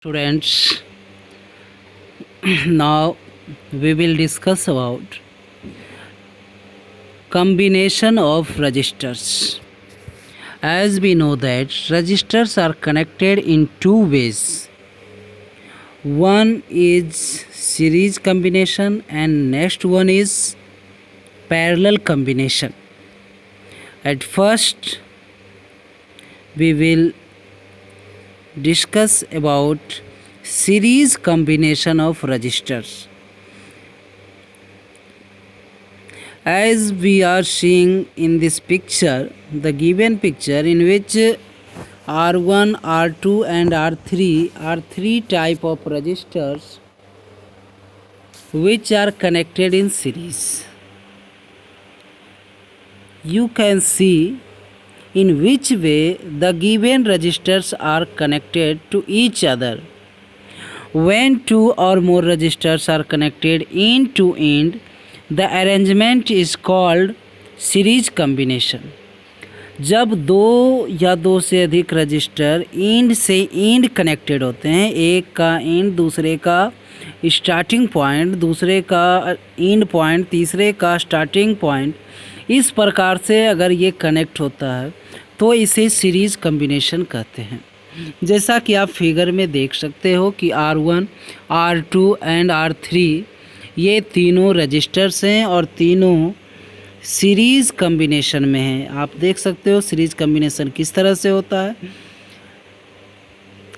Students, now we will discuss about combination of registers. As we know that registers are connected in two ways. One is series combination and next one is parallel combination. At first we will discuss about series combination of registers. As we are seeing in this picture, the given picture in which R1, R2 and R3 are three type of registers which are connected in series. You can see in which way the given registers are connected to each other. When two or more registers are connected end to end, the arrangement is called series combination. जब दो या दो से अधिक register and से and connected होते हैं, एक का एंड दूसरे का स्टार्टिंग पॉइंट, दूसरे का एंड पॉइंट, तीसरे का स्टार्टिंग पॉइंट, इस प्रकार से अगर ये कनेक्ट होता है तो इसे सीरीज़ कम्बिनेशन कहते हैं. जैसा कि आप फिगर में देख सकते हो कि R1, R2 एंड R3 ये तीनों रजिस्टर्स हैं और तीनों सीरीज़ कम्बिनेशन में हैं. आप देख सकते हो सीरीज़ कम्बिनेशन किस तरह से होता है.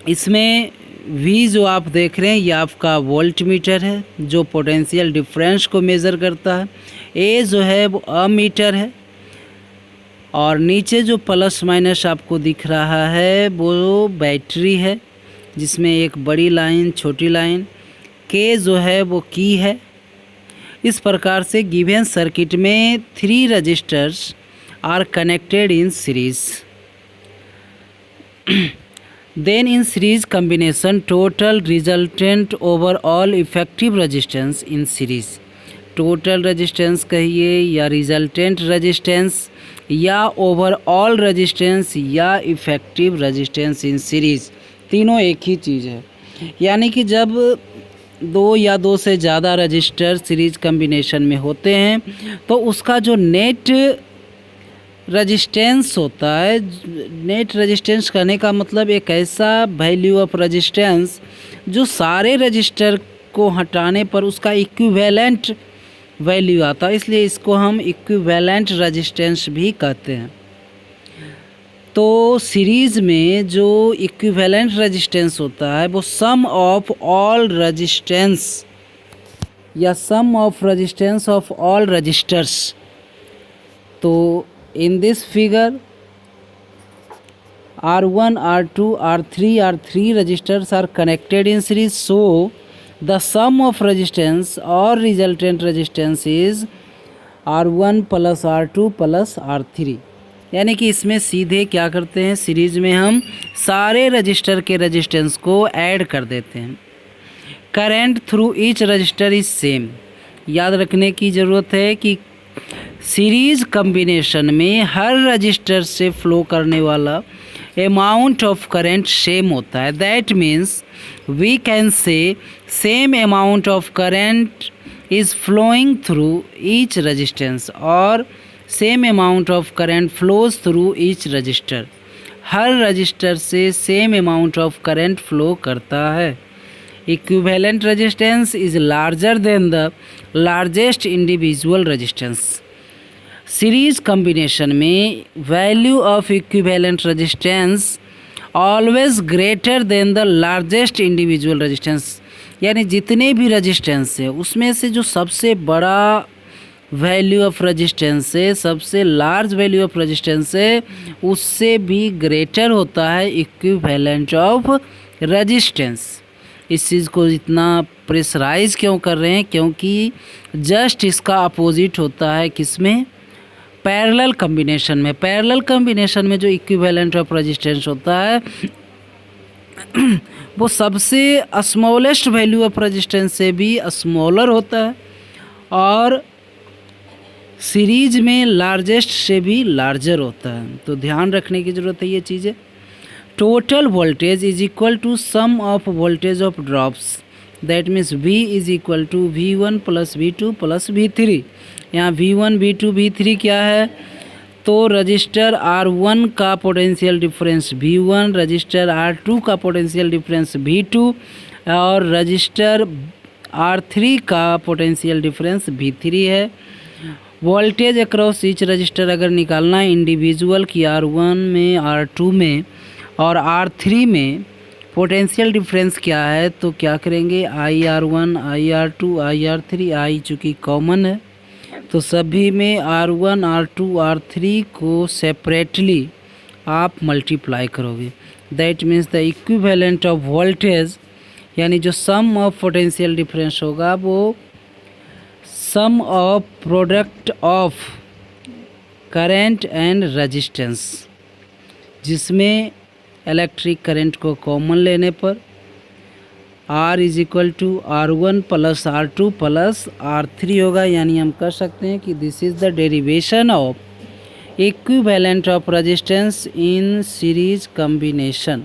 इसमें V जो आप देख रहे हैं ये आपका वोल्ट मीटर है जो पोटेंशियल डिफरेंस को मेज़र करता है. A जो है वो अमीटर है और नीचे जो प्लस माइनस आपको दिख रहा है वो बैटरी है जिसमें एक बड़ी लाइन, छोटी लाइन. K जो है वो की है. इस प्रकार से गिवन सर्किट में three resistors are connected in series. Then in series combination total resultant overall effective resistance in series. Total resistance कहिए या रिजल्टेंट रेजिस्टेंस या ओवरऑल रेजिस्टेंस या इफ़ेक्टिव रेजिस्टेंस इन सीरीज़, तीनों एक ही चीज़ है. यानी कि जब दो या दो से ज़्यादा रजिस्टर सीरीज कम्बिनेशन में होते हैं तो उसका जो नेट रेजिस्टेंस होता है, नेट रेजिस्टेंस कहने का मतलब एक ऐसा वैल्यू ऑफ रेजिस्टेंस जो सारे रजिस्टर को हटाने पर उसका इक्विवेलेंट वैल्यू आता है, इसलिए इसको हम इक्विवेलेंट रेजिस्टेंस भी कहते हैं. तो सीरीज़ में जो इक्विवेलेंट रेजिस्टेंस होता है वो सम ऑफ ऑल रेजिस्टेंस या sum of resistance of all resistors. तो in this figure R1, R2, R3 are three registers are connected in series, so the sum of resistance or resultant resistance is R1 plus R2 plus R3. यानी कि इसमें सीधे क्या करते हैं, series में हम सारे रजिस्टर के रेजिस्टेंस को ऐड कर देते हैं. Current through each register is same. याद रखने की ज़रूरत है कि सीरीज़ कम्बिनेशन में हर रजिस्टर से फ़्लो करने वाला अमाउंट ऑफ करंट सेम होता है. That means we can say same amount of current is flowing through each resistance और same amount of current flows through each resistor. हर रजिस्टर से same amount of current flow करता है. Equivalent resistance is larger than the largest individual resistance. Series combination में value of equivalent resistance always greater than the largest individual resistance. यानी जितने भी resistance है उसमें से जो सबसे बड़ा वैल्यू ऑफ रेजिस्टेंस है, सबसे लार्ज वैल्यू ऑफ रेजिस्टेंस है, उससे भी ग्रेटर होता है इक्विवेलेंट ऑफ रेजिस्टेंस. इस चीज़ को इतना प्रेशराइज क्यों कर रहे हैं, क्योंकि जस्ट इसका अपोजिट होता है किसमें, पैरेलल कम्बिनेशन में. पैरेलल कम्बिनेशन में जो इक्विवेलेंट ऑफ रेजिस्टेंस होता है वो सबसे स्मॉलेस्ट वैल्यू ऑफ रेजिस्टेंस से भी स्मॉलर होता है और सीरीज में लार्जेस्ट से भी लार्जर होता है. तो ध्यान रखने की ज़रूरत है ये चीज़ें. total voltage is equal to sum of voltage of drops, that means V is equal to V1 plus V2 plus V3। यहाँ V1 V2 V3 क्या है, तो रजिस्टर R1 का potential difference V1, register R2 का potential difference V2 और register R3 का potential difference V3 है। Voltage across each resistor अगर निकालना है इंडिविजुअल की R1 में, R2 में और R3 में पोटेंशियल डिफरेंस क्या है, तो क्या करेंगे, IR1 IR2 IR3, I चूँकि कॉमन है तो सभी में R1 R2 R3 को सेपरेटली आप मल्टीप्लाई करोगे। That means the equivalent of voltage, यानी जो सम ऑफ पोटेंशियल डिफरेंस होगा वो sum of product of current and resistance, जिसमें इलेक्ट्रिक करंट को कॉमन लेने पर R is equal to R1 plus R2 plus R3 होगा। यानी हम कह सकते हैं कि this is the derivation of equivalent of resistance in series combination.